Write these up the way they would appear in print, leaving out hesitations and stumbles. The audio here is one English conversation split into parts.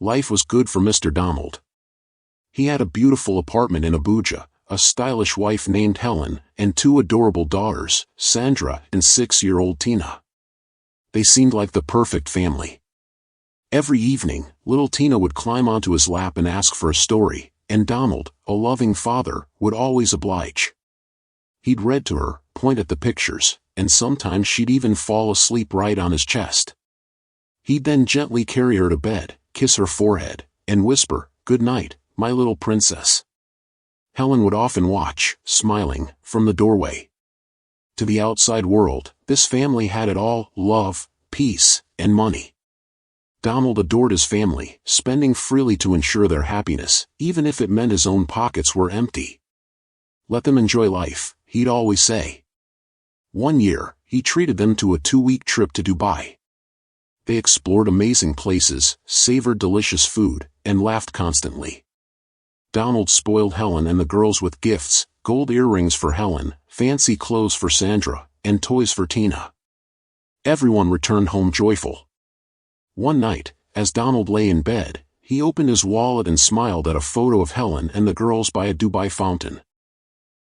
Life was good for Mr. Donald. He had a beautiful apartment in Abuja, a stylish wife named Helen, and two adorable daughters, Sandra and 6-year-old Tina. They seemed like the perfect family. Every evening, little Tina would climb onto his lap and ask for a story, and Donald, a loving father, would always oblige. He'd read to her, point at the pictures, and sometimes she'd even fall asleep right on his chest. He'd then gently carry her to bed, kiss her forehead, and whisper, "Good night, my little princess." Helen would often watch, smiling, from the doorway. To the outside world, this family had it all: love, peace, and money. Donald adored his family, spending freely to ensure their happiness, even if it meant his own pockets were empty. "Let them enjoy life," he'd always say. One year, he treated them to a 2-week trip to Dubai. They explored amazing places, savored delicious food, and laughed constantly. Donald spoiled Helen and the girls with gifts: gold earrings for Helen, fancy clothes for Sandra, and toys for Tina. Everyone returned home joyful. One night, as Donald lay in bed, he opened his wallet and smiled at a photo of Helen and the girls by a Dubai fountain.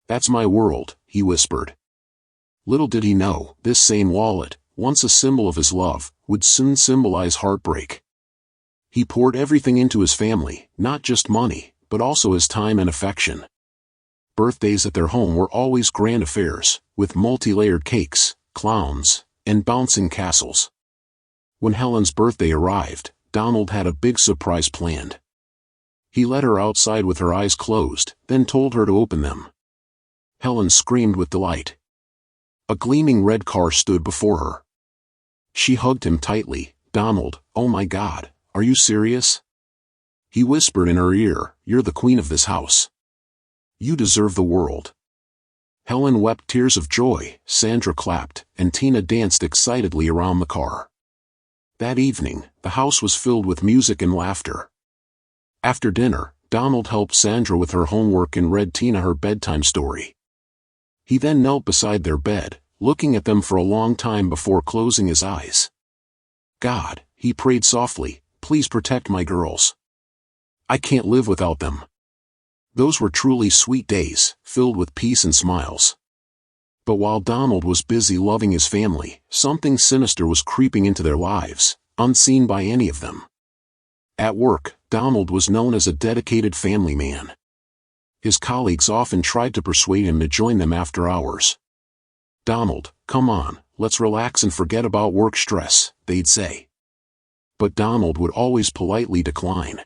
"That's my world," he whispered. Little did he know, this same wallet, once a symbol of his love, would soon symbolize heartbreak. He poured everything into his family, not just money, but also his time and affection. Birthdays at their home were always grand affairs, with multi-layered cakes, clowns, and bouncing castles. When Helen's birthday arrived, Donald had a big surprise planned. He led her outside with her eyes closed, then told her to open them. Helen screamed with delight. A gleaming red car stood before her. She hugged him tightly. "Donald, oh my God, are you serious?" He whispered in her ear, "You're the queen of this house. You deserve the world." Helen wept tears of joy, Sandra clapped, and Tina danced excitedly around the car. That evening, the house was filled with music and laughter. After dinner, Donald helped Sandra with her homework and read Tina her bedtime story. He then knelt beside their bed, looking at them for a long time before closing his eyes. "God," he prayed softly, "please protect my girls. I can't live without them." Those were truly sweet days, filled with peace and smiles. But while Donald was busy loving his family, something sinister was creeping into their lives, unseen by any of them. At work, Donald was known as a dedicated family man. His colleagues often tried to persuade him to join them after hours. "Donald, come on, let's relax and forget about work stress," they'd say. But Donald would always politely decline.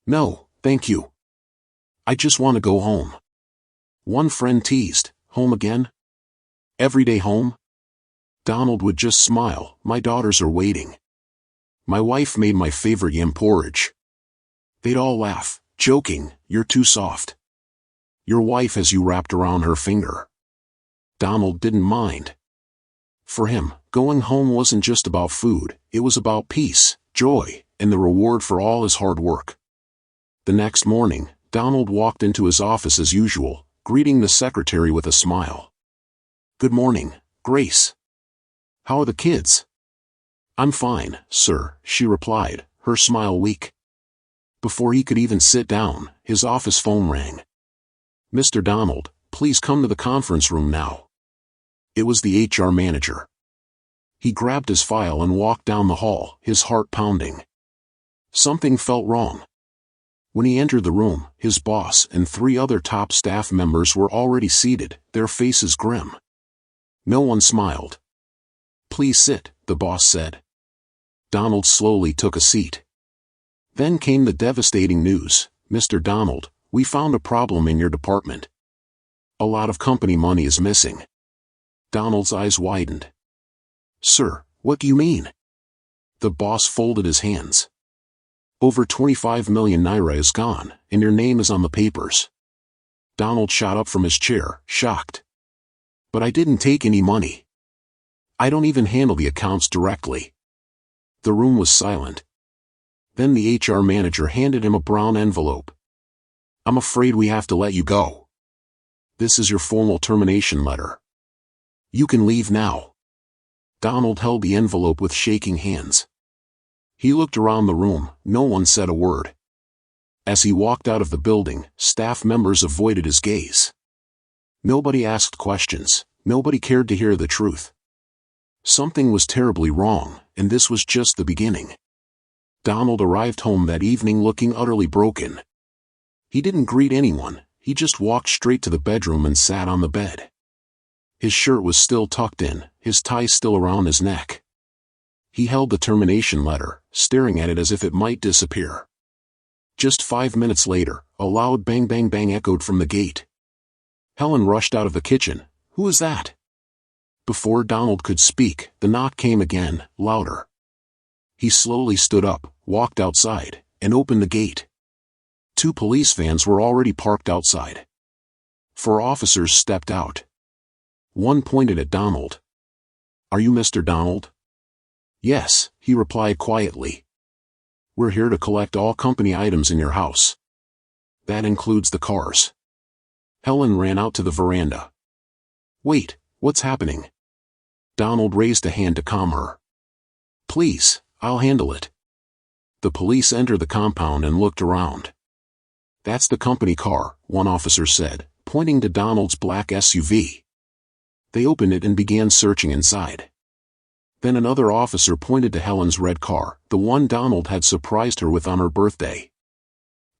"No, thank you. I just want to go home." One friend teased, "Home again? Every day home?" Donald would just smile, "My daughters are waiting. My wife made my favorite yam porridge." They'd all laugh, joking, "You're too soft. Your wife has you wrapped around her finger." Donald didn't mind. For him, going home wasn't just about food, it was about peace, joy, and the reward for all his hard work. The next morning, Donald walked into his office as usual, greeting the secretary with a smile. "Good morning, Grace. How are the kids?" "I'm fine, sir," she replied, her smile weak. Before he could even sit down, his office phone rang. "Mr. Donald, please come to the conference room now." It was the HR manager. He grabbed his file and walked down the hall, his heart pounding. Something felt wrong. When he entered the room, his boss and 3 other top staff members were already seated, their faces grim. No one smiled. "Please sit," the boss said. Donald slowly took a seat. Then came the devastating news, "Mr. Donald, we found a problem in your department. A lot of company money is missing." Donald's eyes widened. "Sir, what do you mean?" The boss folded his hands. "Over 25 million naira is gone, and your name is on the papers." Donald shot up from his chair, shocked. "But I didn't take any money. I don't even handle the accounts directly." The room was silent. Then the HR manager handed him a brown envelope. "I'm afraid we have to let you go. This is your formal termination letter. You can leave now." Donald held the envelope with shaking hands. He looked around the room, no one said a word. As he walked out of the building, staff members avoided his gaze. Nobody asked questions, nobody cared to hear the truth. Something was terribly wrong, and this was just the beginning. Donald arrived home that evening looking utterly broken. He didn't greet anyone, he just walked straight to the bedroom and sat on the bed. His shirt was still tucked in, his tie still around his neck. He held the termination letter, staring at it as if it might disappear. Just 5 minutes later, a loud bang bang bang echoed from the gate. Helen rushed out of the kitchen. "Who is that?" Before Donald could speak, the knock came again, louder. He slowly stood up, walked outside, and opened the gate. 2 police vans were already parked outside. 4 officers stepped out. One pointed at Donald. "Are you Mr. Donald?" "Yes," he replied quietly. "We're here to collect all company items in your house. That includes the cars." Helen ran out to the veranda. "Wait, what's happening?" Donald raised a hand to calm her. "Please, I'll handle it." The police entered the compound and looked around. "That's the company car," one officer said, pointing to Donald's black SUV. They opened it and began searching inside. Then another officer pointed to Helen's red car, the one Donald had surprised her with on her birthday.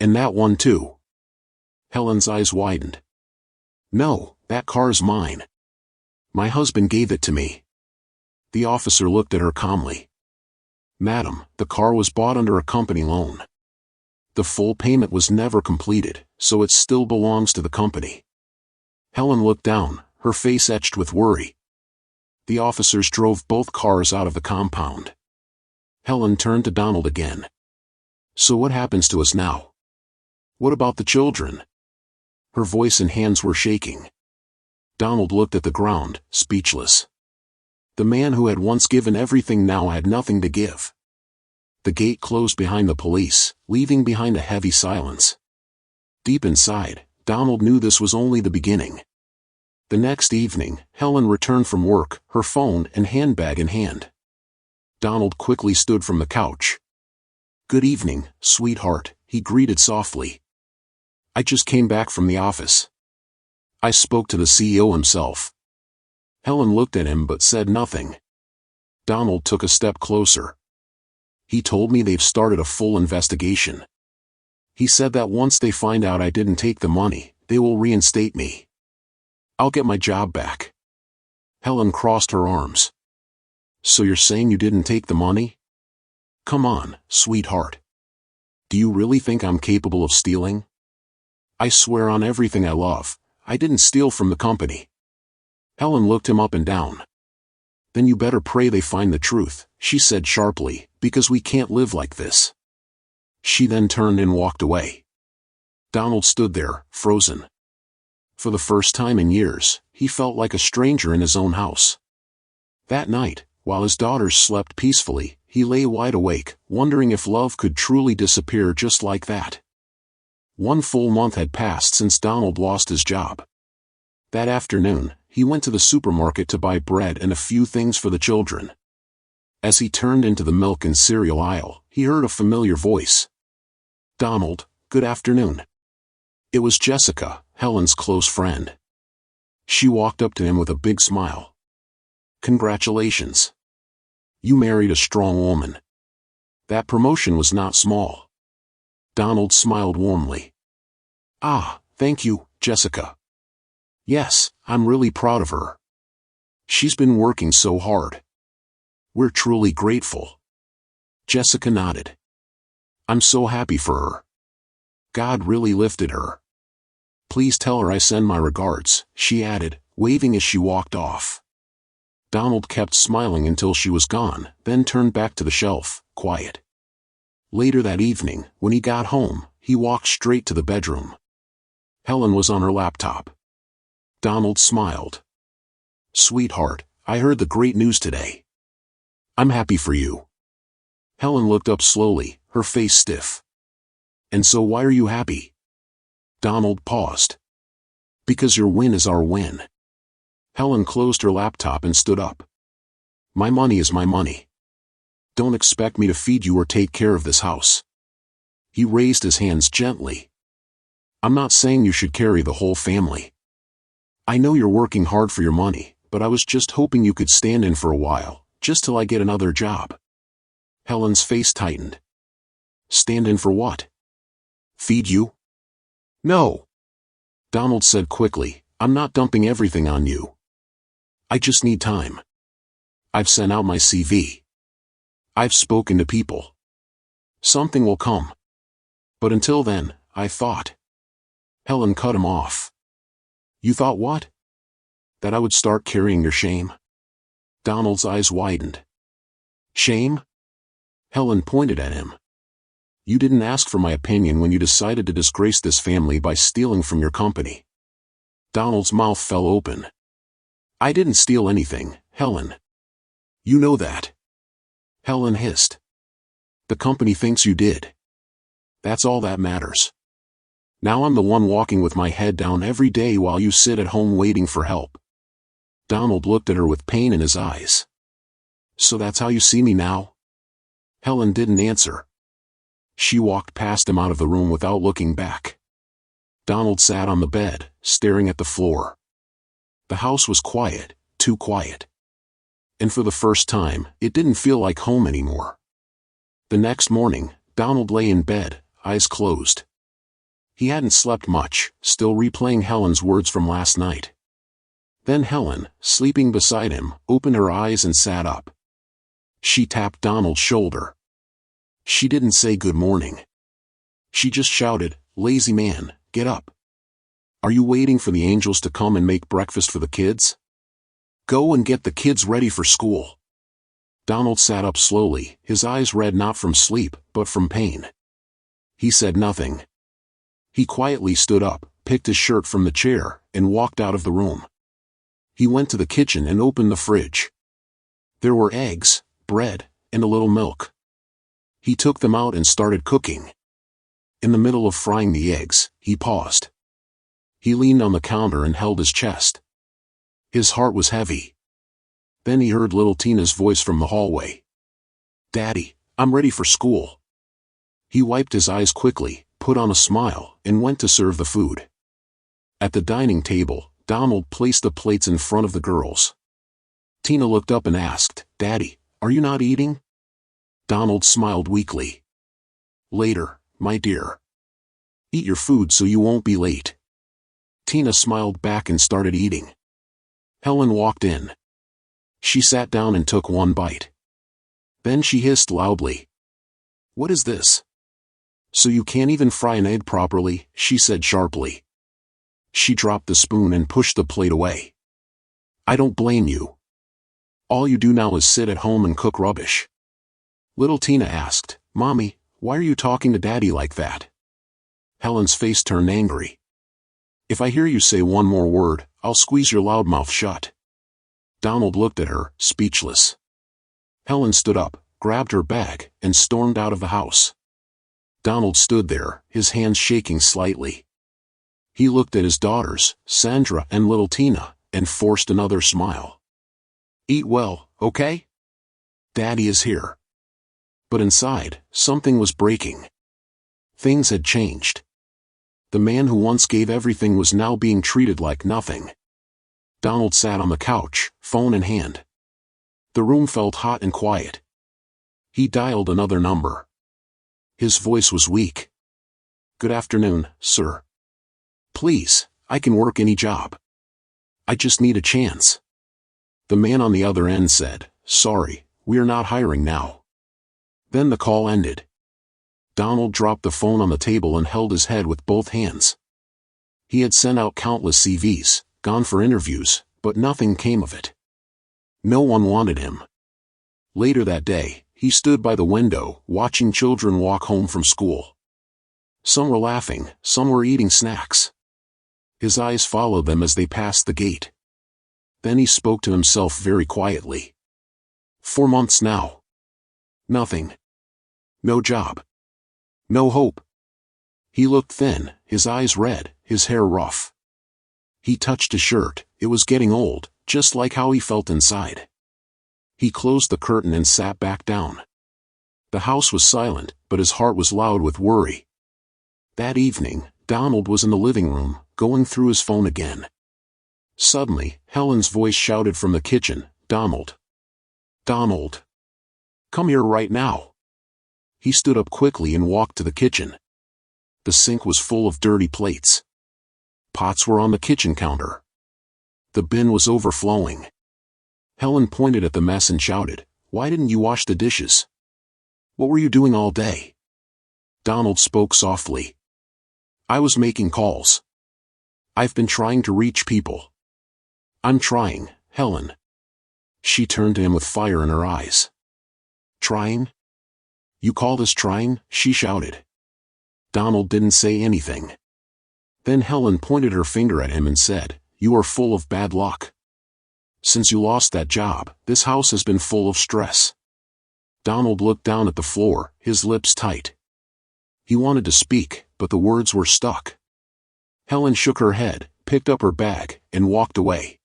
"And that one too." Helen's eyes widened. "No, that car's mine. My husband gave it to me." The officer looked at her calmly. "Madam, the car was bought under a company loan. The full payment was never completed, so it still belongs to the company." Helen looked down, her face etched with worry. The officers drove both cars out of the compound. Helen turned to Donald again. "So what happens to us now? What about the children?" Her voice and hands were shaking. Donald looked at the ground, speechless. The man who had once given everything now had nothing to give. The gate closed behind the police, leaving behind a heavy silence. Deep inside, Donald knew this was only the beginning. The next evening, Helen returned from work, her phone and handbag in hand. Donald quickly stood from the couch. "Good evening, sweetheart," he greeted softly. "I just came back from the office. I spoke to the CEO himself." Helen looked at him but said nothing. Donald took a step closer. "He told me they've started a full investigation. He said that once they find out I didn't take the money, they will reinstate me. I'll get my job back." Helen crossed her arms. "So you're saying you didn't take the money? Come on, sweetheart. Do you really think I'm capable of stealing? I swear on everything I love, I didn't steal from the company." Helen looked him up and down. "Then you better pray they find the truth," she said sharply, "because we can't live like this." She then turned and walked away. Donald stood there, frozen. For the first time in years, he felt like a stranger in his own house. That night, while his daughters slept peacefully, he lay wide awake, wondering if love could truly disappear just like that. 1 full month had passed since Donald lost his job. That afternoon, he went to the supermarket to buy bread and a few things for the children. As he turned into the milk and cereal aisle, he heard a familiar voice. "Donald, good afternoon." It was Jessica, Helen's close friend. She walked up to him with a big smile. "Congratulations. You married a strong woman. That promotion was not small." Donald smiled warmly. "Ah, thank you, Jessica. Yes, I'm really proud of her. She's been working so hard. We're truly grateful." Jessica nodded. "I'm so happy for her. God really lifted her. Please tell her I send my regards," she added, waving as she walked off. Donald kept smiling until she was gone, then turned back to the shelf, quiet. Later that evening, when he got home, he walked straight to the bedroom. Helen was on her laptop. Donald smiled. "Sweetheart, I heard the great news today. I'm happy for you." Helen looked up slowly, her face stiff. "And so why are you happy?" Donald paused. "Because your win is our win." Helen closed her laptop and stood up. "My money is my money. Don't expect me to feed you or take care of this house. He raised his hands gently. I'm not saying you should carry the whole family. I know you're working hard for your money, but I was just hoping you could stand in for a while, just till I get another job. Helen's face tightened. Stand in for what? Feed you? No. Donald said quickly, I'm not dumping everything on you. I just need time. I've sent out my CV. I've spoken to people. Something will come. But until then, I thought. Helen cut him off. You thought what? That I would start carrying your shame? Donald's eyes widened. Shame? Helen pointed at him. You didn't ask for my opinion when you decided to disgrace this family by stealing from your company. Donald's mouth fell open. I didn't steal anything, Helen. You know that. Helen hissed. The company thinks you did. That's all that matters. Now I'm the one walking with my head down every day while you sit at home waiting for help. Donald looked at her with pain in his eyes. So that's how you see me now? Helen didn't answer. She walked past him out of the room without looking back. Donald sat on the bed, staring at the floor. The house was quiet, too quiet. And for the first time, it didn't feel like home anymore. The next morning, Donald lay in bed, eyes closed. He hadn't slept much, still replaying Helen's words from last night. Then Helen, sleeping beside him, opened her eyes and sat up. She tapped Donald's shoulder. She didn't say good morning. She just shouted, Lazy man, get up. Are you waiting for the angels to come and make breakfast for the kids? Go and get the kids ready for school. Donald sat up slowly, his eyes red not from sleep, but from pain. He said nothing. He quietly stood up, picked his shirt from the chair, and walked out of the room. He went to the kitchen and opened the fridge. There were eggs, bread, and a little milk. He took them out and started cooking. In the middle of frying the eggs, he paused. He leaned on the counter and held his chest. His heart was heavy. Then he heard little Tina's voice from the hallway. Daddy, I'm ready for school. He wiped his eyes quickly, put on a smile, and went to serve the food. At the dining table, Donald placed the plates in front of the girls. Tina looked up and asked, Daddy, are you not eating? Donald smiled weakly. Later, my dear. Eat your food so you won't be late. Tina smiled back and started eating. Helen walked in. She sat down and took one bite. Then she hissed loudly. What is this? So you can't even fry an egg properly, she said sharply. She dropped the spoon and pushed the plate away. I don't blame you. All you do now is sit at home and cook rubbish. Little Tina asked, Mommy, why are you talking to Daddy like that? Helen's face turned angry. If I hear you say one more word, I'll squeeze your loud mouth shut. Donald looked at her, speechless. Helen stood up, grabbed her bag, and stormed out of the house. Donald stood there, his hands shaking slightly. He looked at his daughters, Sandra and little Tina, and forced another smile. Eat well, okay? Daddy is here. But inside, something was breaking. Things had changed. The man who once gave everything was now being treated like nothing. Donald sat on the couch, phone in hand. The room felt hot and quiet. He dialed another number. His voice was weak. Good afternoon, sir. Please, I can work any job. I just need a chance. The man on the other end said, Sorry, we are not hiring now. Then the call ended. Donald dropped the phone on the table and held his head with both hands. He had sent out countless CVs, gone for interviews, but nothing came of it. No one wanted him. Later that day, he stood by the window, watching children walk home from school. Some were laughing, some were eating snacks. His eyes followed them as they passed the gate. Then he spoke to himself very quietly. 4 months now. Nothing. No job. No hope. He looked thin, his eyes red, his hair rough. He touched his shirt, it was getting old, just like how he felt inside. He closed the curtain and sat back down. The house was silent, but his heart was loud with worry. That evening, Donald was in the living room, going through his phone again. Suddenly, Helen's voice shouted from the kitchen, "Donald! Donald! Come here right now!" He stood up quickly and walked to the kitchen. The sink was full of dirty plates. Pots were on the kitchen counter. The bin was overflowing. Helen pointed at the mess and shouted, "Why didn't you wash the dishes? What were you doing all day?" Donald spoke softly. "I was making calls. I've been trying to reach people." "I'm trying, Helen." She turned to him with fire in her eyes. "Trying? You call this trying?" she shouted. Donald didn't say anything. Then Helen pointed her finger at him and said, "You are full of bad luck. Since you lost that job, this house has been full of stress." Donald looked down at the floor, his lips tight. He wanted to speak, but the words were stuck. Helen shook her head, picked up her bag, and walked away.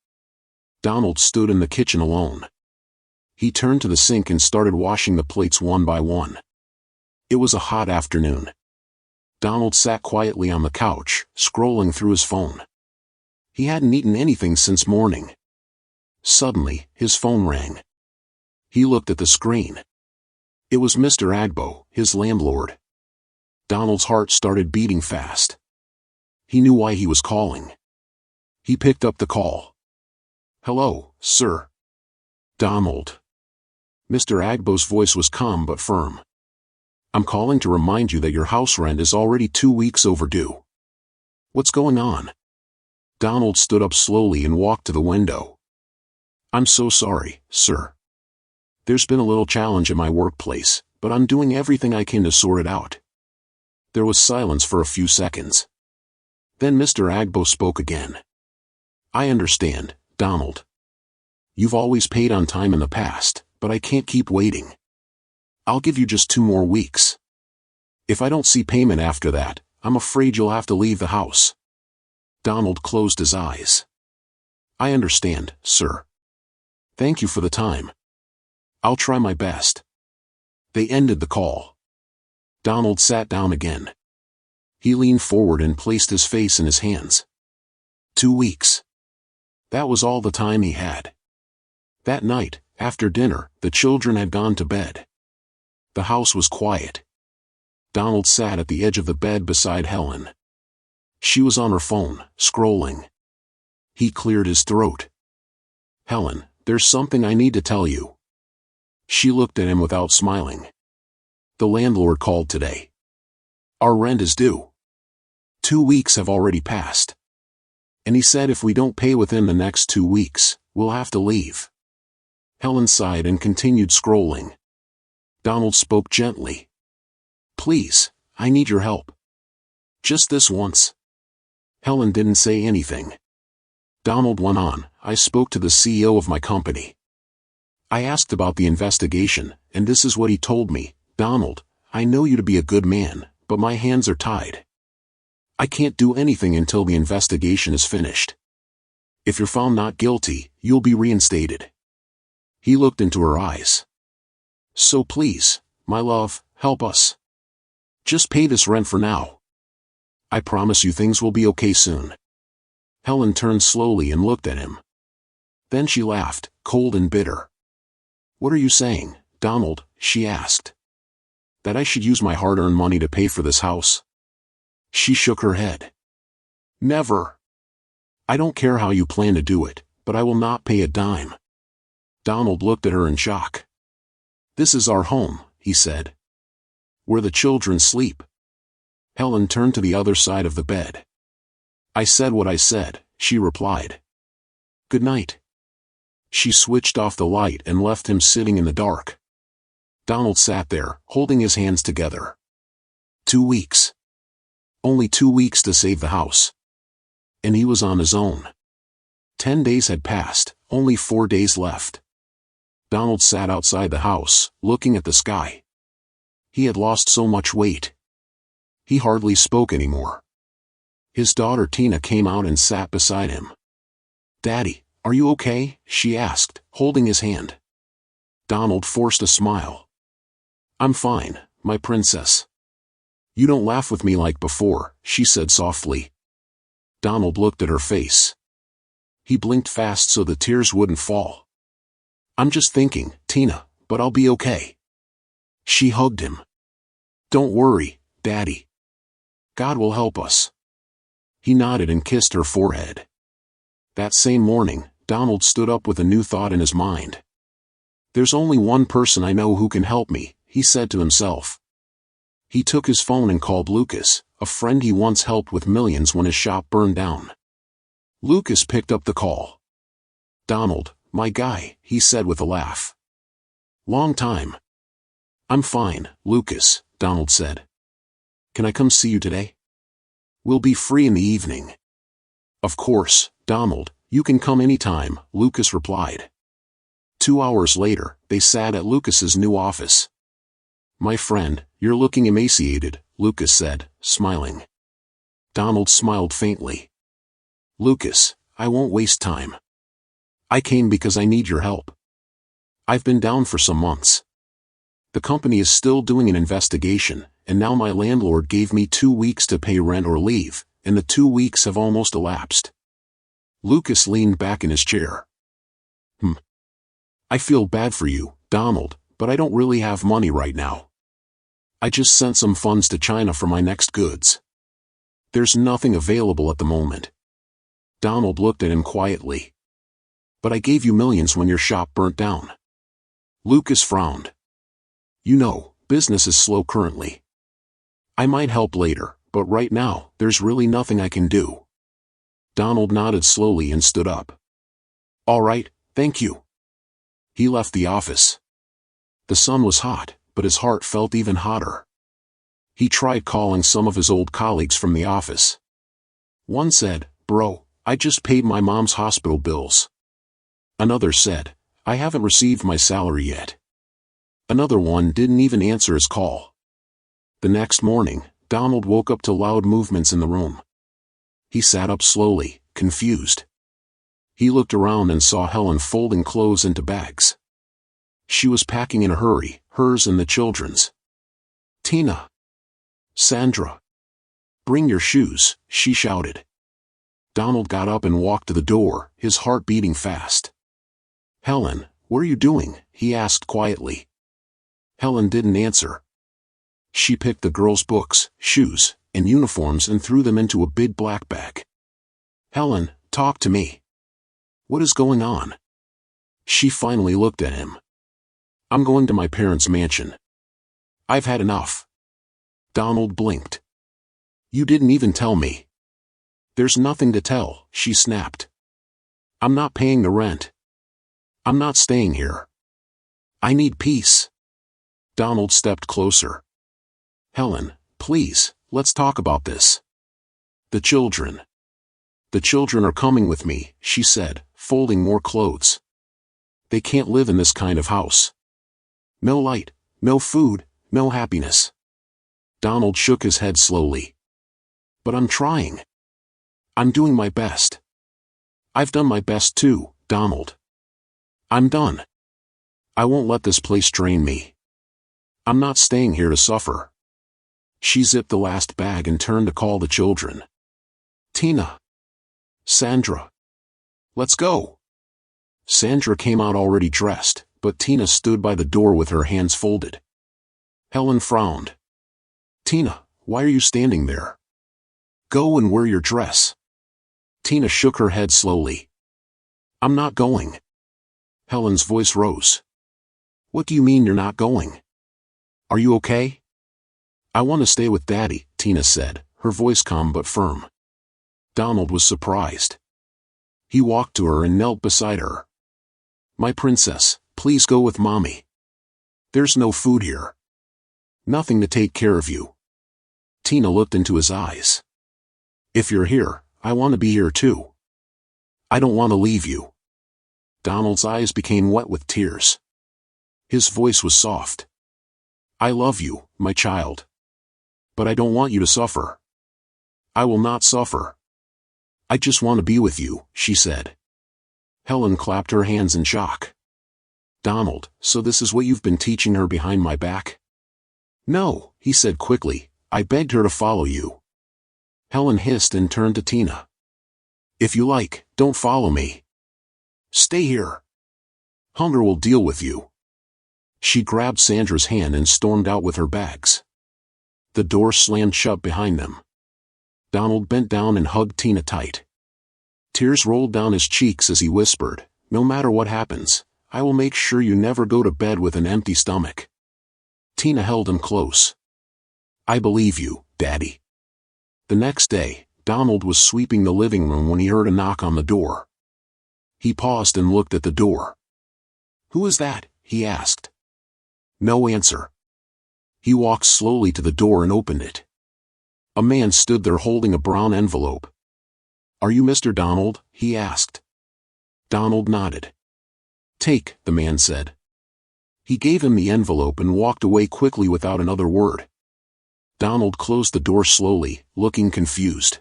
Donald stood in the kitchen alone. He turned to the sink and started washing the plates one by one. It was a hot afternoon. Donald sat quietly on the couch, scrolling through his phone. He hadn't eaten anything since morning. Suddenly, his phone rang. He looked at the screen. It was Mr. Agbo, his landlord. Donald's heart started beating fast. He knew why he was calling. He picked up the call. "Hello, sir." "Donald." Mr. Agbo's voice was calm but firm. "I'm calling to remind you that your house rent is already 2 weeks overdue." "What's going on?" Donald stood up slowly and walked to the window. "I'm so sorry, sir. There's been a little challenge in my workplace, but I'm doing everything I can to sort it out." There was silence for a few seconds. Then Mr. Agbo spoke again. "I understand, Donald. You've always paid on time in the past, but I can't keep waiting. I'll give you just 2 more weeks. If I don't see payment after that, I'm afraid you'll have to leave the house." Donald closed his eyes. "I understand, sir. Thank you for the time. I'll try my best." They ended the call. Donald sat down again. He leaned forward and placed his face in his hands. 2 weeks. That was all the time he had. That night, after dinner, the children had gone to bed. The house was quiet. Donald sat at the edge of the bed beside Helen. She was on her phone, scrolling. He cleared his throat. "Helen, there's something I need to tell you." She looked at him without smiling. "The landlord called today. Our rent is due. 2 weeks have already passed. And he said if we don't pay within the next 2 weeks, we'll have to leave." Helen sighed and continued scrolling. Donald spoke gently. "Please, I need your help. Just this once." Helen didn't say anything. Donald went on, "I spoke to the CEO of my company. I asked about the investigation, and this is what he told me. Donald, I know you to be a good man, but my hands are tied. I can't do anything until the investigation is finished. If you're found not guilty, you'll be reinstated." He looked into her eyes. "So please, my love, help us. Just pay this rent for now. I promise you things will be okay soon." Helen turned slowly and looked at him. Then she laughed, cold and bitter. "What are you saying, Donald?" she asked. "That I should use my hard-earned money to pay for this house?" She shook her head. "Never. I don't care how you plan to do it, but I will not pay a dime." Donald looked at her in shock. "This is our home," he said. "Where the children sleep." Helen turned to the other side of the bed. "I said what I said," she replied. "Good night." She switched off the light and left him sitting in the dark. Donald sat there, holding his hands together. 2 weeks. Only 2 weeks to save the house. And he was on his own. 10 days had passed, only 4 days left. Donald sat outside the house, looking at the sky. He had lost so much weight. He hardly spoke anymore. His daughter Tina came out and sat beside him. "Daddy, are you okay?" she asked, holding his hand. Donald forced a smile. I'm fine, my princess. You don't laugh with me like before, she said softly. Donald looked at her face. He blinked fast so the tears wouldn't fall. I'm just thinking, Tina, but I'll be okay. She hugged him. Don't worry, Daddy. God will help us. He nodded and kissed her forehead. That same morning, Donald stood up with a new thought in his mind. There's only one person I know who can help me, he said to himself. He took his phone and called Lucas, a friend he once helped with millions when his shop burned down. Lucas picked up the call. Donald, my guy, he said with a laugh. Long time. I'm fine, Lucas, Donald said. Can I come see you today? We'll be free in the evening. Of course, Donald, you can come anytime, Lucas replied. 2 hours later, they sat at Lucas's new office. My friend, you're looking emaciated, Lucas said, smiling. Donald smiled faintly. Lucas, I won't waste time. I came because I need your help. I've been down for some months. The company is still doing an investigation, and now my landlord gave me 2 weeks to pay rent or leave, and the 2 weeks have almost elapsed. Lucas leaned back in his chair. I feel bad for you, Donald, but I don't really have money right now. I just sent some funds to China for my next goods. There's nothing available at the moment. Donald looked at him quietly. But I gave you millions when your shop burnt down. Lucas frowned. You know, business is slow currently. I might help later, but right now, there's really nothing I can do. Donald nodded slowly and stood up. All right, thank you. He left the office. The sun was hot, but his heart felt even hotter. He tried calling some of his old colleagues from the office. One said, Bro, I just paid my mom's hospital bills. Another said, I haven't received my salary yet. Another one didn't even answer his call. The next morning, Donald woke up to loud movements in the room. He sat up slowly, confused. He looked around and saw Helen folding clothes into bags. She was packing in a hurry, hers and the children's. Tina. Sandra. Bring your shoes, she shouted. Donald got up and walked to the door, his heart beating fast. Helen, what are you doing? He asked quietly. Helen didn't answer. She picked the girls' books, shoes, and uniforms and threw them into a big black bag. Helen, talk to me. What is going on? She finally looked at him. I'm going to my parents' mansion. I've had enough. Donald blinked. You didn't even tell me. There's nothing to tell, she snapped. I'm not paying the rent. I'm not staying here. I need peace. Donald stepped closer. Helen, please, let's talk about this. The children. The children are coming with me, she said, folding more clothes. They can't live in this kind of house. No light, no food, no happiness. Donald shook his head slowly. But I'm trying. I'm doing my best. I've done my best too, Donald. I'm done. I won't let this place drain me. I'm not staying here to suffer. She zipped the last bag and turned to call the children. Tina. Sandra. Let's go. Sandra came out already dressed, but Tina stood by the door with her hands folded. Helen frowned. Tina, why are you standing there? Go and wear your dress. Tina shook her head slowly. I'm not going. Helen's voice rose. What do you mean you're not going? Are you okay? I want to stay with Daddy, Tina said, her voice calm but firm. Donald was surprised. He walked to her and knelt beside her. My princess, please go with Mommy. There's no food here. Nothing to take care of you. Tina looked into his eyes. If you're here, I want to be here too. I don't want to leave you. Donald's eyes became wet with tears. His voice was soft. I love you, my child. But I don't want you to suffer. I will not suffer. I just want to be with you, she said. Helen clapped her hands in shock. Donald, so this is what you've been teaching her behind my back? No, he said quickly. I begged her to follow you. Helen hissed and turned to Tina. If you like, don't follow me. Stay here. Hunger will deal with you. She grabbed Sandra's hand and stormed out with her bags. The door slammed shut behind them. Donald bent down and hugged Tina tight. Tears rolled down his cheeks as he whispered, no matter what happens, I will make sure you never go to bed with an empty stomach. Tina held him close. I believe you, Daddy. The next day, Donald was sweeping the living room when he heard a knock on the door. He paused and looked at the door. Who is that? He asked. No answer. He walked slowly to the door and opened it. A man stood there holding a brown envelope. Are you Mr. Donald? He asked. Donald nodded. Take, the man said. He gave him the envelope and walked away quickly without another word. Donald closed the door slowly, looking confused.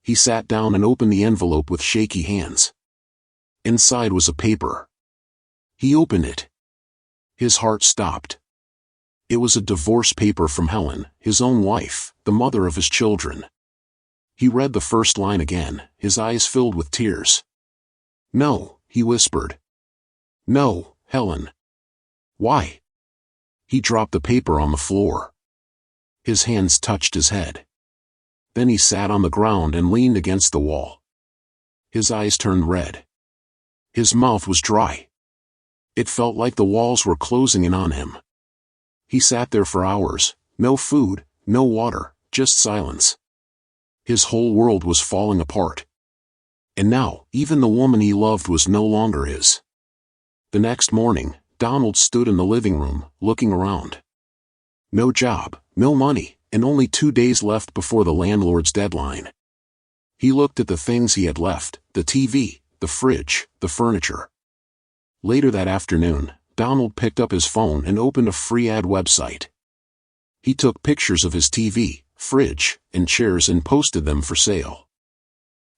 He sat down and opened the envelope with shaky hands. Inside was a paper. He opened it. His heart stopped. It was a divorce paper from Helen, his own wife, the mother of his children. He read the first line again, his eyes filled with tears. No, he whispered. No, Helen. Why? He dropped the paper on the floor. His hands touched his head. Then he sat on the ground and leaned against the wall. His eyes turned red. His mouth was dry. It felt like the walls were closing in on him. He sat there for hours, no food, no water, just silence. His whole world was falling apart. And now, even the woman he loved was no longer his. The next morning, Donald stood in the living room, looking around. No job, no money, and only 2 days left before the landlord's deadline. He looked at the things he had left, the TV, the fridge, the furniture. Later that afternoon, Donald picked up his phone and opened a free ad website. He took pictures of his TV, fridge, and chairs and posted them for sale.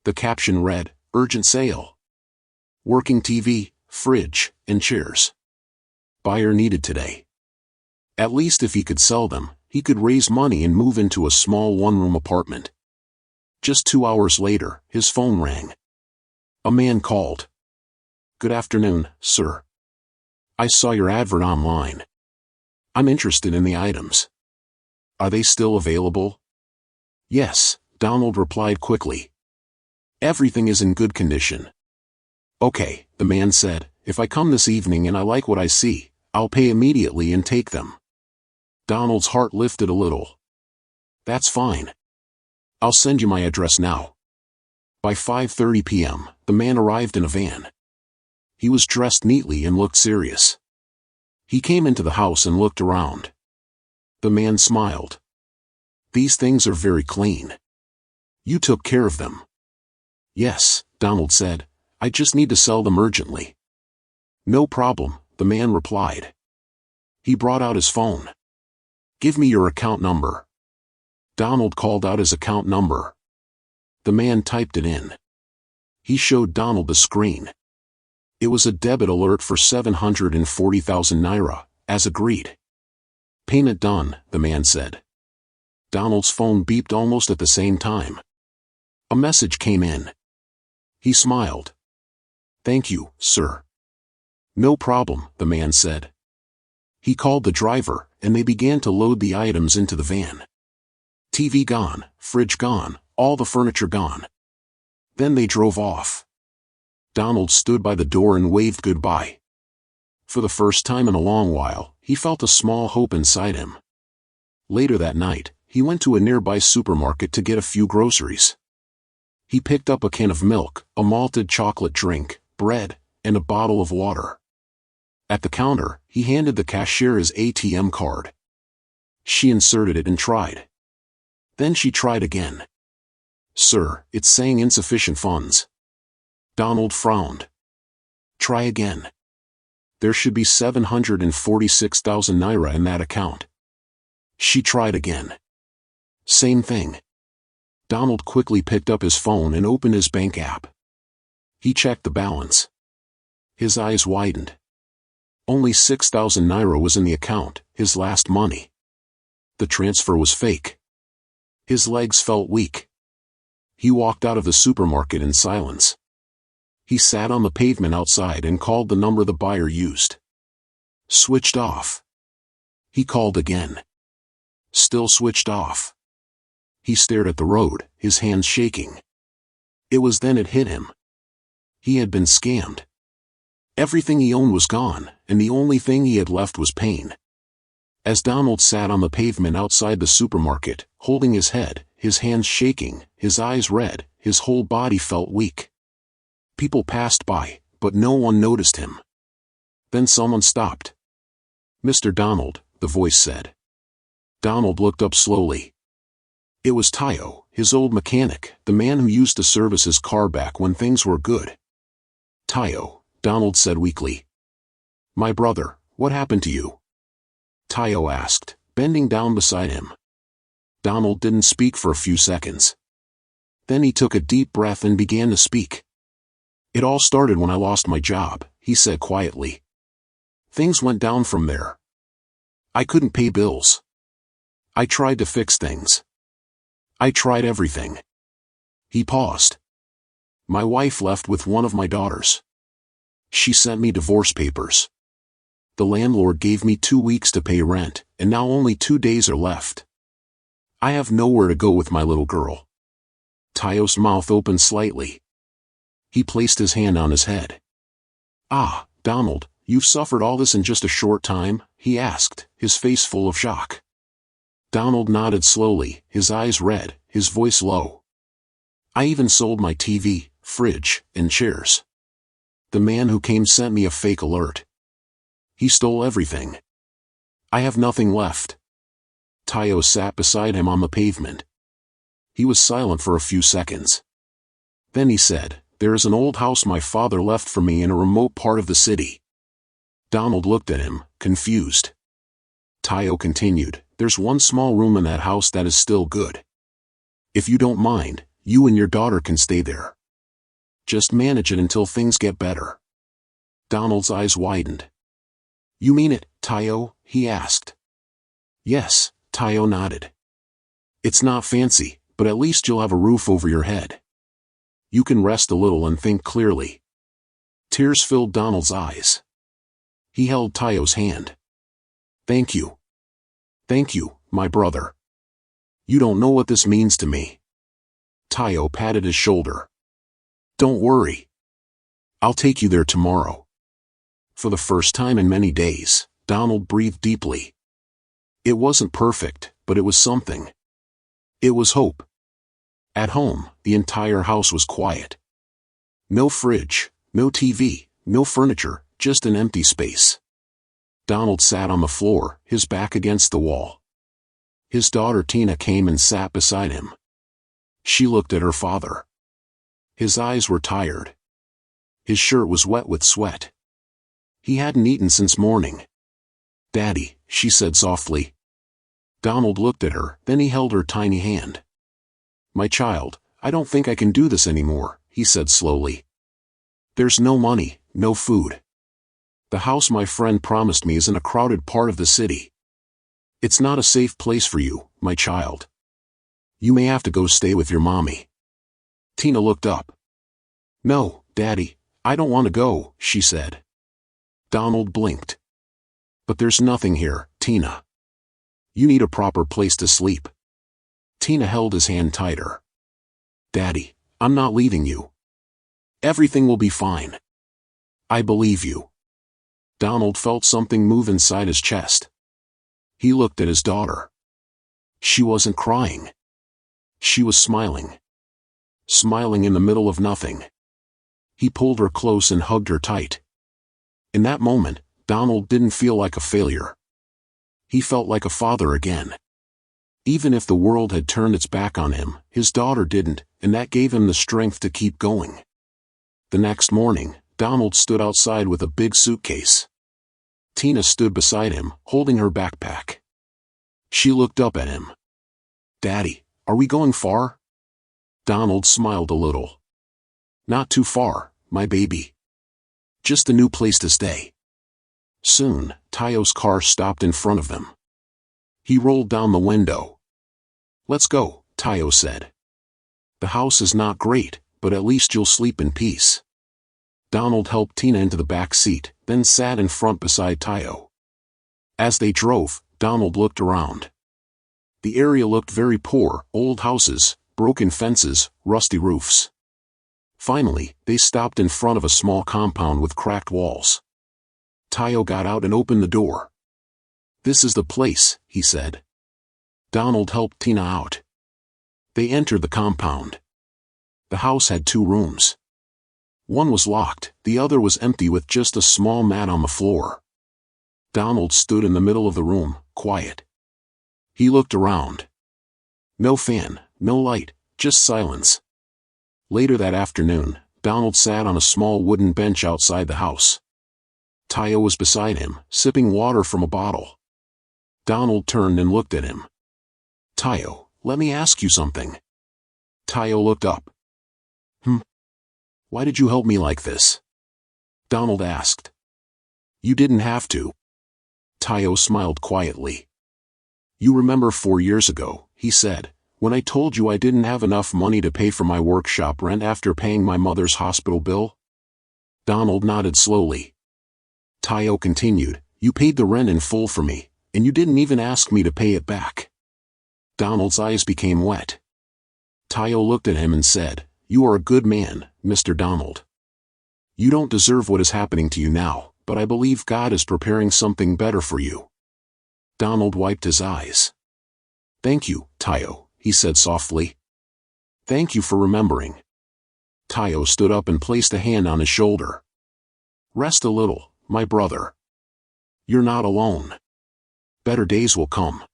The caption read, Urgent sale. Working TV, fridge, and chairs. Buyer needed today. At least if he could sell them, he could raise money and move into a small one-room apartment. Just 2 hours later, his phone rang. A man called. Good afternoon, sir. I saw your advert online. I'm interested in the items. Are they still available? Yes, Donald replied quickly. Everything is in good condition. Okay, the man said, if I come this evening and I like what I see, I'll pay immediately and take them. Donald's heart lifted a little. That's fine. I'll send you my address now. By 5:30 p.m., the man arrived in a van. He was dressed neatly and looked serious. He came into the house and looked around. The man smiled. These things are very clean. You took care of them. Yes, Donald said. I just need to sell them urgently. No problem, the man replied. He brought out his phone. Give me your account number. Donald called out his account number. The man typed it in. He showed Donald the screen. It was a debit alert for 740,000 naira, as agreed. Payment done, the man said. Donald's phone beeped almost at the same time. A message came in. He smiled. Thank you, sir. No problem, the man said. He called the driver, and they began to load the items into the van. TV gone, fridge gone, all the furniture gone. Then they drove off. Donald stood by the door and waved goodbye. For the first time in a long while, he felt a small hope inside him. Later that night, he went to a nearby supermarket to get a few groceries. He picked up a can of milk, a malted chocolate drink, bread, and a bottle of water. At the counter, he handed the cashier his ATM card. She inserted it and tried. Then she tried again. Sir, it's saying insufficient funds. Donald frowned. Try again. There should be 746,000 naira in that account. She tried again. Same thing. Donald quickly picked up his phone and opened his bank app. He checked the balance. His eyes widened. Only 6,000 naira was in the account, his last money. The transfer was fake. His legs felt weak. He walked out of the supermarket in silence. He sat on the pavement outside and called the number the buyer used. Switched off. He called again. Still switched off. He stared at the road, his hands shaking. It was then it hit him. He had been scammed. Everything he owned was gone, and the only thing he had left was pain. As Donald sat on the pavement outside the supermarket, holding his head, his hands shaking, his eyes red, his whole body felt weak. People passed by, but no one noticed him. Then someone stopped. "Mr. Donald," the voice said. Donald looked up slowly. It was Tayo, his old mechanic, the man who used to service his car back when things were good. "Tayo," Donald said weakly. "My brother, what happened to you?" Tayo asked, bending down beside him. Donald didn't speak for a few seconds. Then he took a deep breath and began to speak. "It all started when I lost my job," he said quietly. "Things went down from there. I couldn't pay bills. I tried to fix things. I tried everything." He paused. "My wife left with one of my daughters. She sent me divorce papers. The landlord gave me 2 weeks to pay rent, and now only 2 days are left. I have nowhere to go with my little girl." Tayo's mouth opened slightly. He placed his hand on his head. "Ah, Donald, you've suffered all this in just a short time?" he asked, his face full of shock. Donald nodded slowly, his eyes red, his voice low. "I even sold my TV, fridge, and chairs. The man who came sent me a fake alert. He stole everything. I have nothing left." Tayo sat beside him on the pavement. He was silent for a few seconds. Then he said, "There is an old house my father left for me in a remote part of the city." Donald looked at him, confused. Tayo continued, "There's one small room in that house that is still good. If you don't mind, you and your daughter can stay there. Just manage it until things get better." Donald's eyes widened. "You mean it, Tayo?" he asked. "Yes," Tayo nodded. "It's not fancy, but at least you'll have a roof over your head. You can rest a little and think clearly." Tears filled Donald's eyes. He held Tayo's hand. "Thank you. Thank you, my brother. You don't know what this means to me." Tayo patted his shoulder. "Don't worry. I'll take you there tomorrow." For the first time in many days, Donald breathed deeply. It wasn't perfect, but it was something. It was hope. At home, the entire house was quiet. No fridge, no TV, no furniture, just an empty space. Donald sat on the floor, his back against the wall. His daughter Tina came and sat beside him. She looked at her father. His eyes were tired. His shirt was wet with sweat. He hadn't eaten since morning. "Daddy," she said softly. Donald looked at her, then he held her tiny hand. "My child, I don't think I can do this anymore," he said slowly. "There's no money, no food. The house my friend promised me is in a crowded part of the city. It's not a safe place for you, my child. You may have to go stay with your mommy." Tina looked up. "No, Daddy, I don't want to go," she said. Donald blinked. "But there's nothing here, Tina. You need a proper place to sleep." Tina held his hand tighter. "Daddy, I'm not leaving you. Everything will be fine. I believe you." Donald felt something move inside his chest. He looked at his daughter. She wasn't crying. She was smiling. Smiling in the middle of nothing. He pulled her close and hugged her tight. In that moment, Donald didn't feel like a failure. He felt like a father again. Even if the world had turned its back on him, his daughter didn't, and that gave him the strength to keep going. The next morning, Donald stood outside with a big suitcase. Tina stood beside him, holding her backpack. She looked up at him. "Daddy, are we going far?" Donald smiled a little. "Not too far, my baby. Just a new place to stay." Soon, Tayo's car stopped in front of them. He rolled down the window. "Let's go," Tayo said. "The house is not great, but at least you'll sleep in peace." Donald helped Tina into the back seat, then sat in front beside Tayo. As they drove, Donald looked around. The area looked very poor: old houses, broken fences, rusty roofs. Finally, they stopped in front of a small compound with cracked walls. Tayo got out and opened the door. "This is the place," he said. Donald helped Tina out. They entered the compound. The house had 2 rooms. One was locked, the other was empty with just a small mat on the floor. Donald stood in the middle of the room, quiet. He looked around. No fan, no light, just silence. Later that afternoon, Donald sat on a small wooden bench outside the house. Tayo was beside him, sipping water from a bottle. Donald turned and looked at him. "Tayo, let me ask you something." Tayo looked up. "Why did you help me like this?" Donald asked. "You didn't have to." Tayo smiled quietly. "You remember 4 years ago," he said, "when I told you I didn't have enough money to pay for my workshop rent after paying my mother's hospital bill?" Donald nodded slowly. Tayo continued, "You paid the rent in full for me, and you didn't even ask me to pay it back." Donald's eyes became wet. Tayo looked at him and said, "You are a good man, Mr. Donald. You don't deserve what is happening to you now, but I believe God is preparing something better for you." Donald wiped his eyes. "Thank you, Tayo," he said softly. "Thank you for remembering." Tayo stood up and placed a hand on his shoulder. "Rest a little, my brother. You're not alone. Better days will come."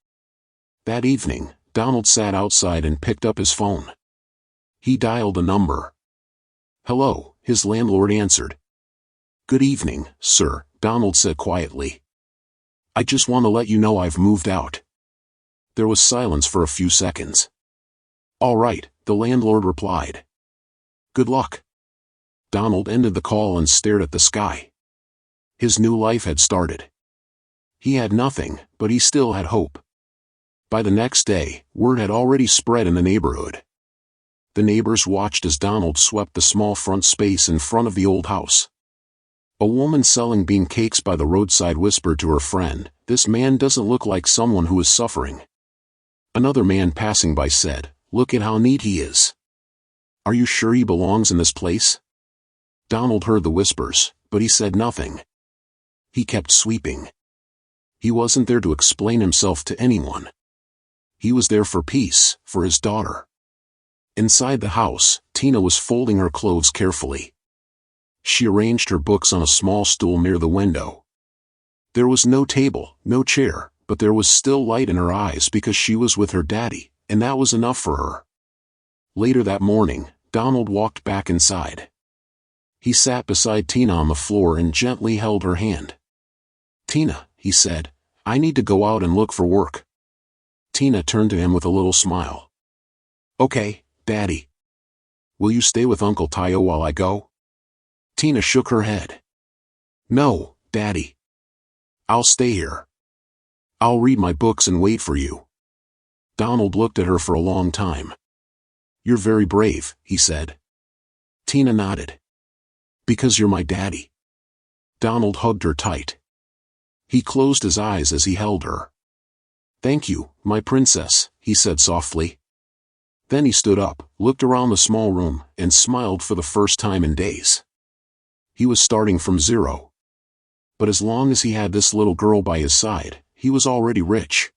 That evening, Donald sat outside and picked up his phone. He dialed a number. "Hello," his landlord answered. "Good evening, sir," Donald said quietly. "I just want to let you know I've moved out." There was silence for a few seconds. "All right," the landlord replied. "Good luck." Donald ended the call and stared at the sky. His new life had started. He had nothing, but he still had hope. By the next day, word had already spread in the neighborhood. The neighbors watched as Donald swept the small front space in front of the old house. A woman selling bean cakes by the roadside whispered to her friend, "This man doesn't look like someone who is suffering." Another man passing by said, "Look at how neat he is. Are you sure he belongs in this place?" Donald heard the whispers, but he said nothing. He kept sweeping. He wasn't there to explain himself to anyone. He was there for peace, for his daughter. Inside the house, Tina was folding her clothes carefully. She arranged her books on a small stool near the window. There was no table, no chair, but there was still light in her eyes because she was with her daddy, and that was enough for her. Later that morning, Donald walked back inside. He sat beside Tina on the floor and gently held her hand. "Tina," he said, "I need to go out and look for work." Tina turned to him with a little smile. "Okay, Daddy. Will you stay with Uncle Tayo while I go?" Tina shook her head. "No, Daddy. I'll stay here. I'll read my books and wait for you." Donald looked at her for a long time. "You're very brave," he said. Tina nodded. "Because you're my daddy." Donald hugged her tight. He closed his eyes as he held her. "Thank you, my princess," he said softly. Then he stood up, looked around the small room, and smiled for the first time in days. He was starting from zero. But as long as he had this little girl by his side, he was already rich.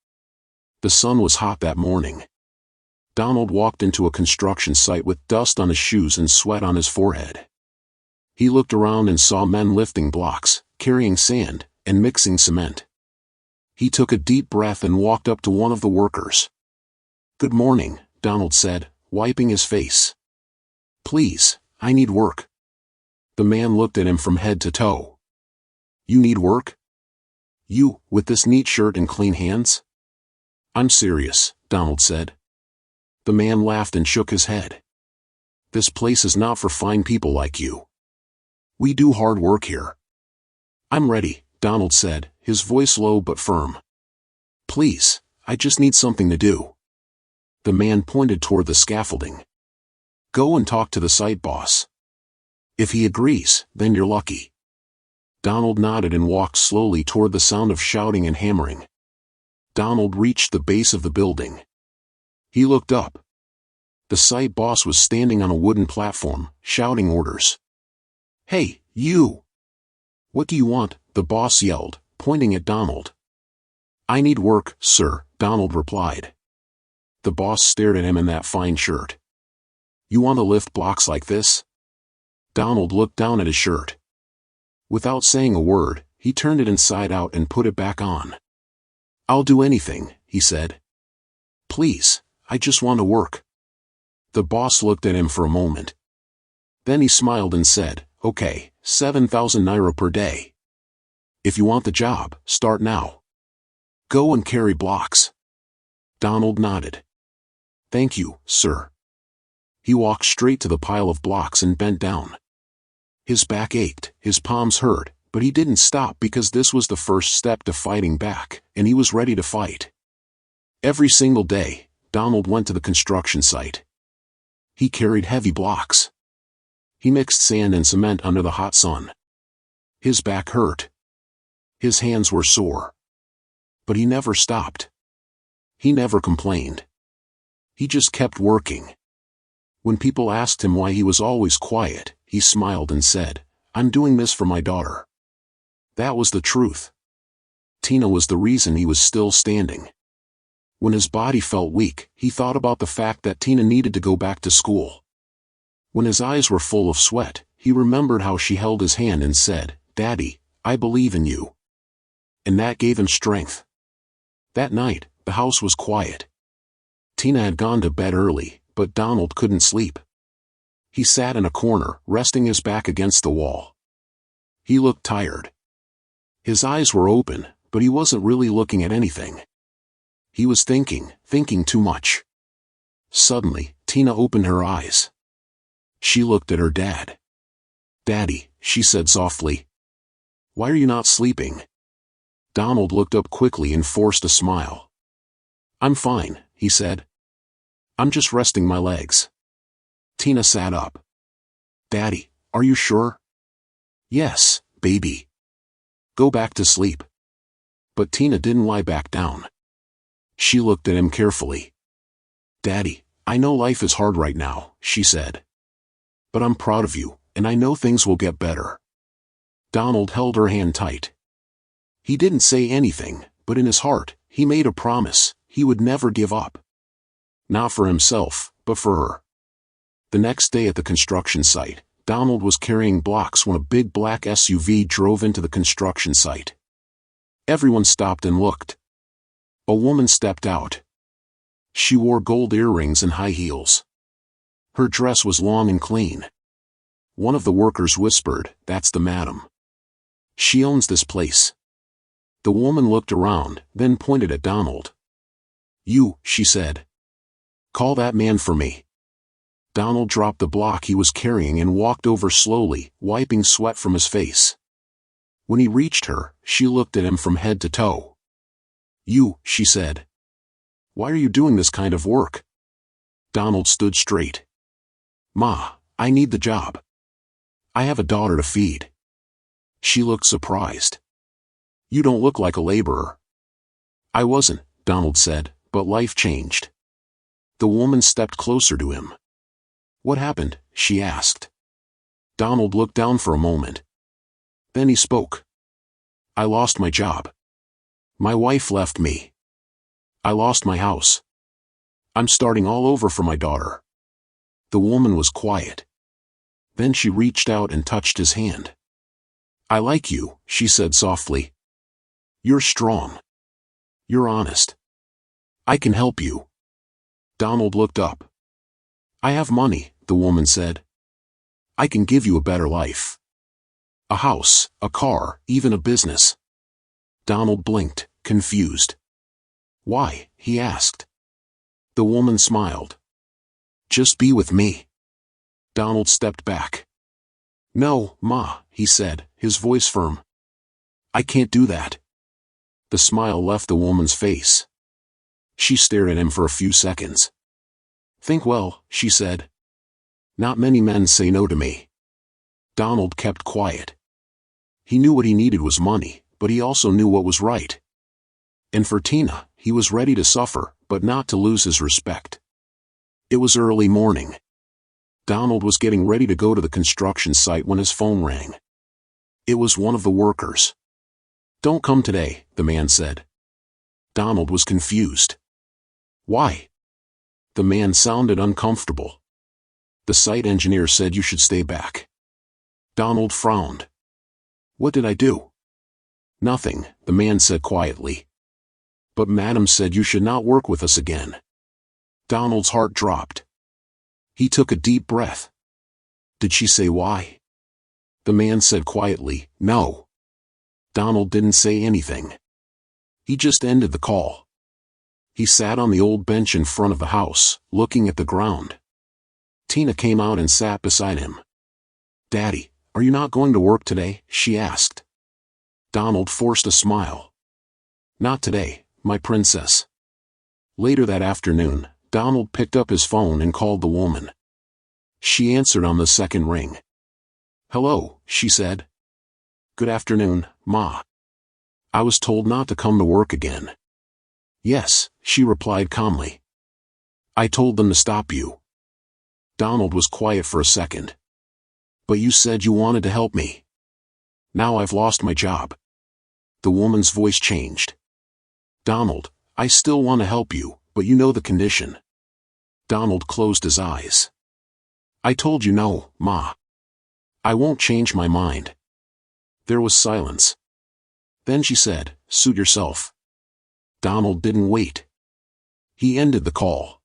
The sun was hot that morning. Donald walked into a construction site with dust on his shoes and sweat on his forehead. He looked around and saw men lifting blocks, carrying sand, and mixing cement. He took a deep breath and walked up to one of the workers. "Good morning," Donald said, wiping his face. "Please, I need work." The man looked at him from head to toe. "You need work? You, with this neat shirt and clean hands?" "I'm serious," Donald said. The man laughed and shook his head. "This place is not for fine people like you. We do hard work here." "I'm ready," Donald said, his voice low but firm. "Please, I just need something to do. The man pointed toward the scaffolding. Go and talk to the site boss. If he agrees, then you're lucky. Donald nodded and walked slowly toward the sound of shouting and hammering. Donald reached the base of the building. He looked up. The site boss was standing on a wooden platform, shouting orders. Hey, you! What do you want? The boss yelled, pointing at Donald. I need work, sir, Donald replied. The boss stared at him in that fine shirt. You want to lift blocks like this? Donald looked down at his shirt. Without saying a word, he turned it inside out and put it back on. I'll do anything, he said. Please, I just want to work. The boss looked at him for a moment. Then he smiled and said, okay, 7,000 naira per day. If you want the job, start now. Go and carry blocks. Donald nodded. Thank you, sir. He walked straight to the pile of blocks and bent down. His back ached, his palms hurt, but he didn't stop because this was the first step to fighting back, and he was ready to fight. Every single day, Donald went to the construction site. He carried heavy blocks. He mixed sand and cement under the hot sun. His back hurt. His hands were sore. But he never stopped. He never complained. He just kept working. When people asked him why he was always quiet, he smiled and said, I'm doing this for my daughter. That was the truth. Tina was the reason he was still standing. When his body felt weak, he thought about the fact that Tina needed to go back to school. When his eyes were full of sweat, he remembered how she held his hand and said, Daddy, I believe in you. And that gave him strength. That night, the house was quiet. Tina had gone to bed early, but Donald couldn't sleep. He sat in a corner, resting his back against the wall. He looked tired. His eyes were open, but he wasn't really looking at anything. He was thinking too much. Suddenly, Tina opened her eyes. She looked at her dad. Daddy, she said softly. Why are you not sleeping? Donald looked up quickly and forced a smile. I'm fine, he said. I'm just resting my legs. Tina sat up. Daddy, are you sure? Yes, baby. Go back to sleep. But Tina didn't lie back down. She looked at him carefully. Daddy, I know life is hard right now, she said. But I'm proud of you, and I know things will get better. Donald held her hand tight. He didn't say anything, but in his heart, he made a promise, he would never give up. Not for himself, but for her. The next day at the construction site, Donald was carrying blocks when a big black SUV drove into the construction site. Everyone stopped and looked. A woman stepped out. She wore gold earrings and high heels. Her dress was long and clean. One of the workers whispered, That's the madam. She owns this place. The woman looked around, then pointed at Donald. You, she said. Call that man for me. Donald dropped the block he was carrying and walked over slowly, wiping sweat from his face. When he reached her, she looked at him from head to toe. You, she said. Why are you doing this kind of work? Donald stood straight. Ma, I need the job. I have a daughter to feed. She looked surprised. You don't look like a laborer. I wasn't, Donald said, but life changed. The woman stepped closer to him. What happened? She asked. Donald looked down for a moment. Then he spoke. I lost my job. My wife left me. I lost my house. I'm starting all over for my daughter. The woman was quiet. Then she reached out and touched his hand. I like you, she said softly. You're strong. You're honest. I can help you. Donald looked up. I have money, the woman said. I can give you a better life. A house, a car, even a business. Donald blinked, confused. Why? He asked. The woman smiled. Just be with me. Donald stepped back. No, Ma, he said, his voice firm. I can't do that. The smile left the woman's face. She stared at him for a few seconds. "Think well," she said. "Not many men say no to me." Donald kept quiet. He knew what he needed was money, but he also knew what was right. And for Tina, he was ready to suffer, but not to lose his respect. It was early morning. Donald was getting ready to go to the construction site when his phone rang. It was one of the workers. "Don't come today," the man said. Donald was confused. "Why?" The man sounded uncomfortable. "The site engineer said you should stay back." Donald frowned. "What did I do?" "Nothing," the man said quietly. "But Madam said you should not work with us again." Donald's heart dropped. He took a deep breath. "Did she say why?" The man said quietly, "No." Donald didn't say anything. He just ended the call. He sat on the old bench in front of the house, looking at the ground. Tina came out and sat beside him. "Daddy, are you not going to work today?" she asked. Donald forced a smile. "Not today, my princess." Later that afternoon, Donald picked up his phone and called the woman. She answered on the second ring. "Hello," she said. "Good afternoon, Ma. I was told not to come to work again." "Yes," she replied calmly. "I told them to stop you." Donald was quiet for a second. "But you said you wanted to help me." "Now I've lost my job." The woman's voice changed. "Donald, I still want to help you, but you know the condition." Donald closed his eyes. "I told you no, Ma. I won't change my mind." There was silence. Then she said, "Suit yourself." Donald didn't wait. He ended the call.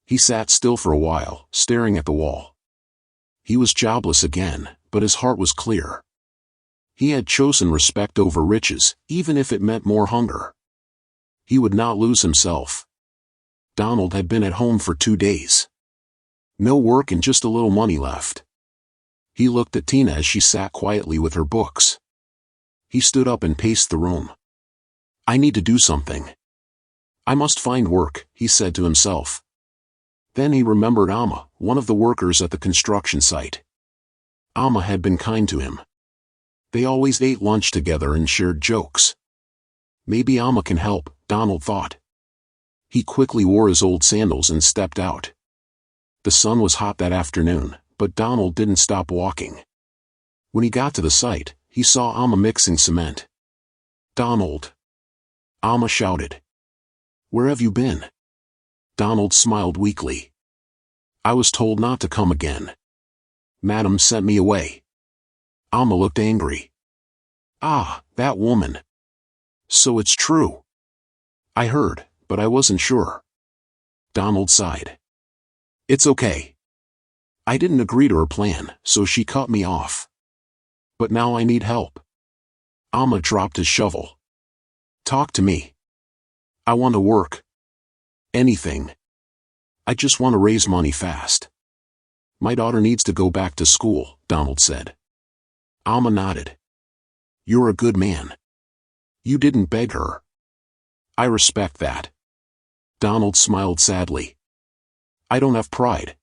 He sat still for a while, staring at the wall. He was jobless again, but his heart was clear. He had chosen respect over riches, even if it meant more hunger. He would not lose himself. Donald had been at home for 2 days. No work and just a little money left. He looked at Tina as she sat quietly with her books. He stood up and paced the room. "I need to do something. I must find work," he said to himself. Then he remembered Amma, one of the workers at the construction site. Amma had been kind to him. They always ate lunch together and shared jokes. Maybe Amma can help, Donald thought. He quickly wore his old sandals and stepped out. The sun was hot that afternoon, but Donald didn't stop walking. When he got to the site, he saw Amma mixing cement. "Donald!" Amma shouted. "Where have you been?" Donald smiled weakly. "I was told not to come again. Madam sent me away." Amma looked angry. "Ah, that woman. So it's true." "I heard, but I wasn't sure." Donald sighed. "It's okay. I didn't agree to her plan, so she cut me off. But now I need help." Amma dropped his shovel. "Talk to me. I want to work. Anything. I just want to raise money fast." "My daughter needs to go back to school," Donald said. Amma nodded. "You're a good man. You didn't beg her. I respect that." Donald smiled sadly. "I don't have pride.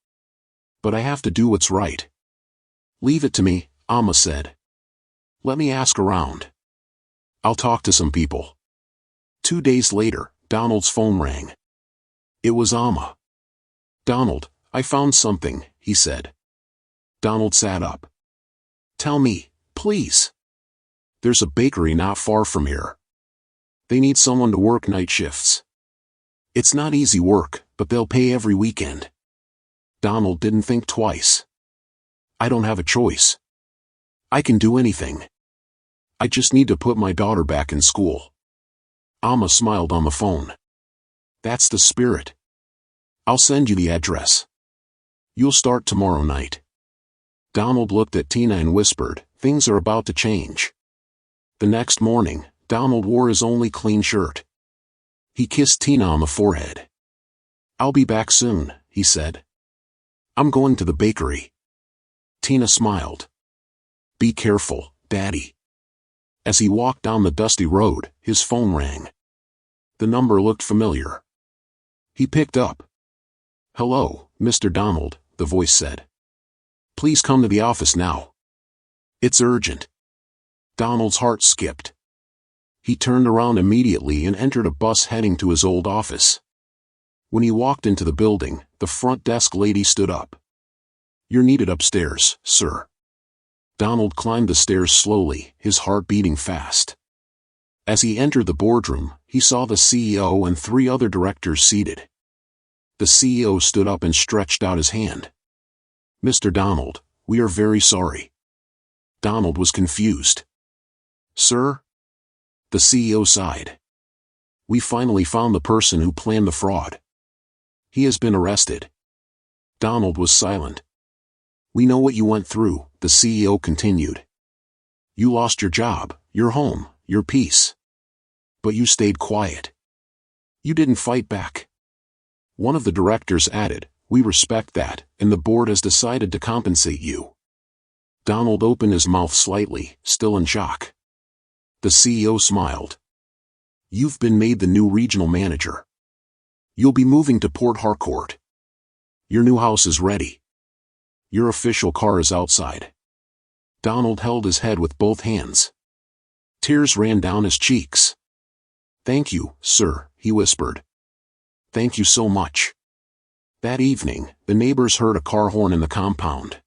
But I have to do what's right." "Leave it to me," Amma said. "Let me ask around. I'll talk to some people." 2 days later, Donald's phone rang. It was Amma. "Donald, I found something," he said. Donald sat up. "Tell me, please." "There's a bakery not far from here. They need someone to work night shifts. It's not easy work, but they'll pay every weekend." Donald didn't think twice. "I don't have a choice. I can do anything. I just need to put my daughter back in school." Amma smiled on the phone. "That's the spirit. I'll send you the address. You'll start tomorrow night." Donald looked at Tina and whispered, "Things are about to change." The next morning, Donald wore his only clean shirt. He kissed Tina on the forehead. "I'll be back soon," he said. "I'm going to the bakery." Tina smiled. "Be careful, Daddy." As he walked down the dusty road, his phone rang. The number looked familiar. He picked up. "Hello, Mr. Donald," the voice said. "Please come to the office now. It's urgent." Donald's heart skipped. He turned around immediately and entered a bus heading to his old office. When he walked into the building, the front desk lady stood up. "You're needed upstairs, sir." Donald climbed the stairs slowly, his heart beating fast. As he entered the boardroom, he saw the CEO and 3 other directors seated. The CEO stood up and stretched out his hand. "Mr. Donald, we are very sorry." Donald was confused. "Sir?" The CEO sighed. "We finally found the person who planned the fraud. He has been arrested." Donald was silent. "We know what you went through," the CEO continued. "You lost your job, your home, your peace. But you stayed quiet. You didn't fight back." One of the directors added, "We respect that, and the board has decided to compensate you." Donald opened his mouth slightly, still in shock. The CEO smiled. "You've been made the new regional manager. You'll be moving to Port Harcourt. Your new house is ready. Your official car is outside." Donald held his head with both hands. Tears ran down his cheeks. "Thank you, sir," he whispered. "Thank you so much." That evening, the neighbors heard a car horn in the compound.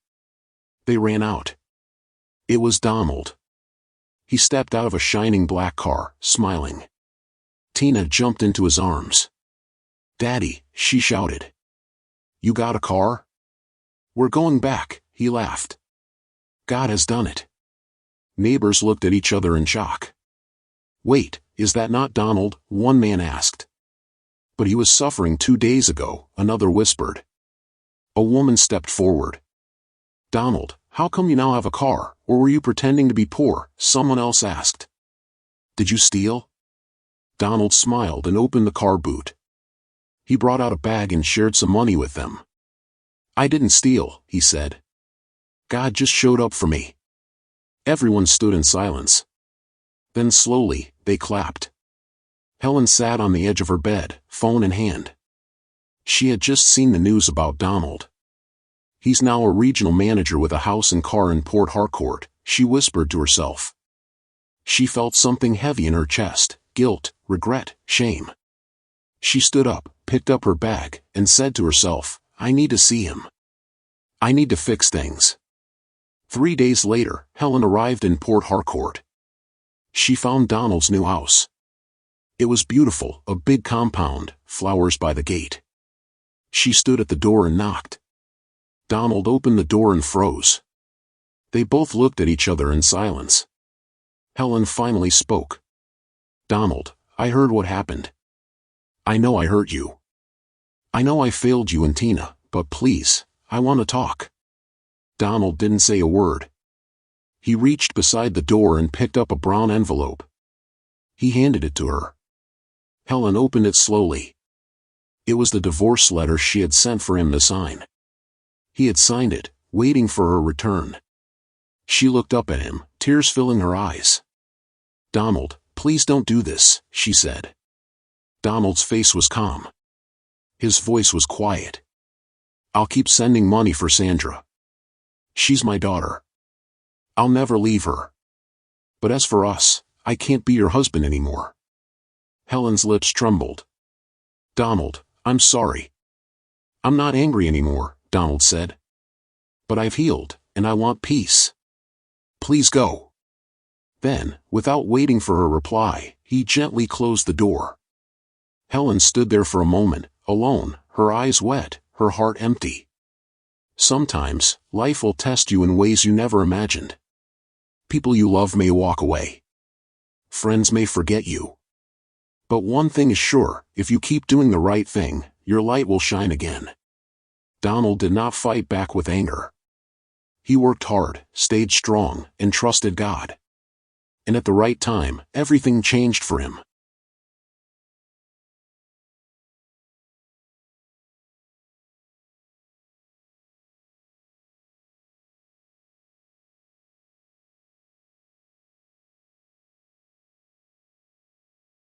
They ran out. It was Donald. He stepped out of a shining black car, smiling. Tina jumped into his arms. "Daddy," she shouted. "You got a car?" "We're going back," he laughed. "God has done it." Neighbors looked at each other in shock. "Wait, is that not Donald?" one man asked. "But he was suffering 2 days ago," another whispered. A woman stepped forward. "Donald, how come you now have a car, or were you pretending to be poor?" someone else asked. "Did you steal?" Donald smiled and opened the car boot. He brought out a bag and shared some money with them. "I didn't steal," he said. "God just showed up for me." Everyone stood in silence. Then slowly, they clapped. Helen sat on the edge of her bed, phone in hand. She had just seen the news about Donald. "He's now a regional manager with a house and car in Port Harcourt," she whispered to herself. She felt something heavy in her chest, guilt, regret, shame. She stood up, picked up her bag, and said to herself, "I need to see him. I need to fix things." 3 days later, Helen arrived in Port Harcourt. She found Donald's new house. It was beautiful, a big compound, flowers by the gate. She stood at the door and knocked. Donald opened the door and froze. They both looked at each other in silence. Helen finally spoke. "Donald, I heard what happened. I know I hurt you. I know I failed you and Tina, but please, I want to talk." Donald didn't say a word. He reached beside the door and picked up a brown envelope. He handed it to her. Helen opened it slowly. It was the divorce letter she had sent for him to sign. He had signed it, waiting for her return. She looked up at him, tears filling her eyes. "Donald, please don't do this," she said. Donald's face was calm. His voice was quiet. "I'll keep sending money for Sandra. She's my daughter. I'll never leave her. But as for us, I can't be your husband anymore." Helen's lips trembled. "Donald, I'm sorry." "I'm not angry anymore," Donald said. "But I've healed, and I want peace. Please go." Then, without waiting for her reply, he gently closed the door. Helen stood there for a moment, alone, her eyes wet, her heart empty. Sometimes, life will test you in ways you never imagined. People you love may walk away. Friends may forget you. But one thing is sure, if you keep doing the right thing, your light will shine again. Donald did not fight back with anger. He worked hard, stayed strong, and trusted God. And at the right time, everything changed for him.